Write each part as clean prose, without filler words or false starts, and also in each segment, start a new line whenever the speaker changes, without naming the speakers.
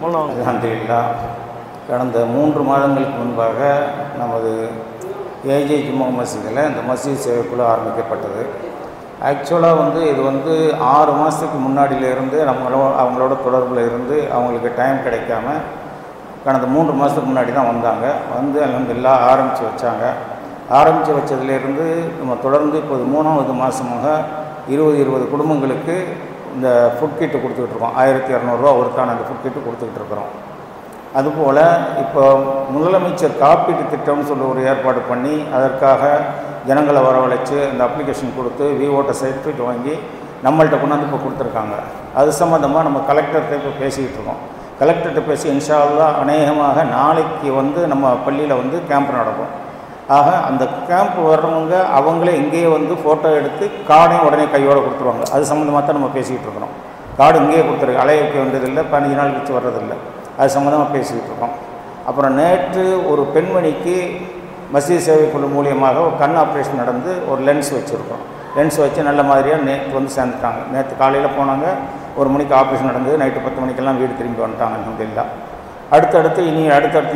அல்ஹம்துலில்லாஹ். கடந்த 3 மாதங்களுக்கு முன்பாக நமது ஏஜே ஜும்மா மஸ்ஜிதில் இந்த மஸ்ஜித் சேவைக்குழு ஆரம்பிக்கப்பட்டது. ஆக்சுவலாக இது 6 மாதத்துக்கு முன்னாடியிலேருந்து அவங்களோட தொடர்பில் இருந்து அவங்களுக்கு டைம் கிடைக்காம கடந்த 3 மாதத்துக்கு முன்னாடி தான் வந்தாங்க. அல்ஹம்துலில்லாஹ் ஆரம்பித்து வச்சாங்க. ஆரம்பித்து வச்சதுலேருந்து நம்ம தொடர்ந்து இப்போது 3வது மாதமாக 20 குடும்பங்களுக்கு இந்த ஃபுட் கிட்டு கொடுத்துக்கிட்ருக்கோம். 1200 ரூபா ஒருக்கான அந்த ஃபுட் கிட்டு கொடுத்துக்கிட்டு இருக்கிறோம். அதுபோல் இப்போ முதலமைச்சர் காப்பீட்டு திட்டம்னு சொல்லி ஒரு ஏற்பாடு பண்ணி அதற்காக ஜனங்களை வரவழைச்சு அந்த அப்ளிகேஷன் கொடுத்து விஓட்ட சர்டிஃபிகேட் வாங்கி நம்மள்கிட்ட கொண்டாந்து இப்போ கொடுத்துருக்காங்க. அது சம்மந்தமாக நம்ம கலெக்டர்கிட்ட இப்போ பேசிக்கிட்டு இருக்கோம். கலெக்டர்கிட்ட பேசி இன்ஷா அல்லாஹ் அநேகமாக நாளைக்கு நம்ம பள்ளியில் கேம்ப் நடக்கும். ஆக அந்த கேம்ப் வர்றவங்க அவங்களே இங்கேயே ஃபோட்டோ எடுத்து கார்டையும் உடனே கையோடு கொடுத்துருவாங்க. அது சம்மந்தமாக தான் நம்ம பேசிக்கிட்டு இருக்கிறோம். கார்டு இங்கேயே கொடுத்துருக்கு, அலைய வைக்க வேண்டியதில்லை, 15 நாள் கழிச்சு வர்றதில்லை. அது சம்மந்தமாக பேசிக்கிட்டு இருக்கோம். அப்புறம் நேற்று ஒரு பெண்மணிக்கு மஸ்ஜித் சேவைக்குழு மூலியமாக ஒரு கண் ஆப்ரேஷன் நடந்து ஒரு லென்ஸ் வச்சுருக்கோம். லென்ஸ் வச்சு நல்ல மாதிரியாக நேற்று சேர்ந்துட்டாங்க. நேற்று காலையில் போனாங்க, 1 மணிக்கு ஆப்ரேஷன் நடந்தது, நைட்டு 10 மணிக்கெல்லாம் வீடு திரும்பி வந்துட்டாங்க. அல்ஹம்துலில்லாஹ். அடுத்தடுத்து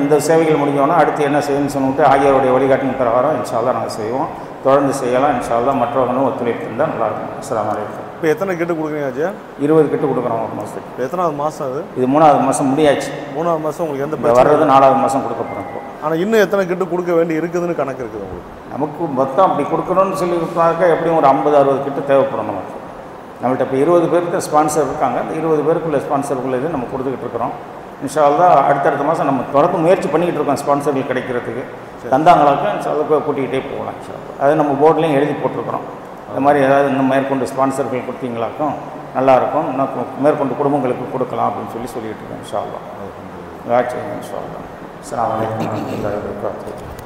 இந்த சேவைகள் முடிஞ்சோன்னா அடுத்து என்ன செய்யணும்னு சொல்லிட்டு ஆகியோருடைய வழிகாட்டின் பிரகாரம் இன்ஷா அல்லாஹ் நாங்கள் செய்வோம். தொடர்ந்து செய்யலாம். இன்ஷா அல்லாஹ் மற்றவர்களும் ஒத்துழைப்பு இருந்தால் நல்லாயிருக்கும். அஸ்ஸலாமு அலைக்கும்.
இப்போ எத்தனை கிட்ட கொடுக்குறீங்க ஆச்சா?
20 கிட்ட கொடுக்குறோம் ஒரு மாதத்துக்கு.
இப்போ எத்தனாவது மாதம் அது?
இது 3வது மாதம் முடியாச்சு.
3வது மாதம் உங்களுக்கு எந்த
வர்றது 4வது மாதம் கொடுக்க போகிறோம். இப்போ
ஆனால் இன்னும் எத்தனை கிட்ட கொடுக்க வேண்டி இருக்குதுன்னு கணக்கு இருக்குது உங்களுக்கு?
நமக்கு மொத்தம் அப்படி கொடுக்கணும்னு சொல்லி பார்க்க எப்படியும் ஒரு 50-60 கிட்ட தேவைப்படும் நமக்கு. நம்மள்கிட்ட இப்போ 20 பேருக்கு ஸ்பான்சர் இருக்காங்க. அந்த 20 பேருக்குள்ள ஸ்பான்சருக்குள்ள இது நம்ம கொடுத்துக்கிட்டு இருக்கிறோம். இன்ஷா அல்லாஹ் அடுத்தடுத்த மாதம் நம்ம தொடர்ந்து முயற்சி பண்ணிக்கிட்டு இருக்கோம் ஸ்பான்சர்கள் கிடைக்கிறதுக்கு. தந்தாங்களாக்கும் இன்ஷா அல்லாஹ் கூட்டிகிட்டே போகலாம். இன்ஷா அல்லாஹ் அது நம்ம போர்ட்லேயும் எழுதி போட்டிருக்கிறோம். இந்த மாதிரி ஏதாவது இன்னும் மேற்கொண்டு ஸ்பான்சர்கள் கொடுத்தீங்களாக்கும் நல்லாயிருக்கும், இன்னும் மேற்கொண்டு குடும்பங்களுக்கு கொடுக்கலாம் அப்படின்னு சொல்லிட்டு இருக்கோம். இன்ஷா அல்லாஹ். இன்ஷா அல்லாஹ். அஸ்ஸலாமு அலைக்கும் வரஹ்மத்துல்லாஹி வபரகாத்துஹு.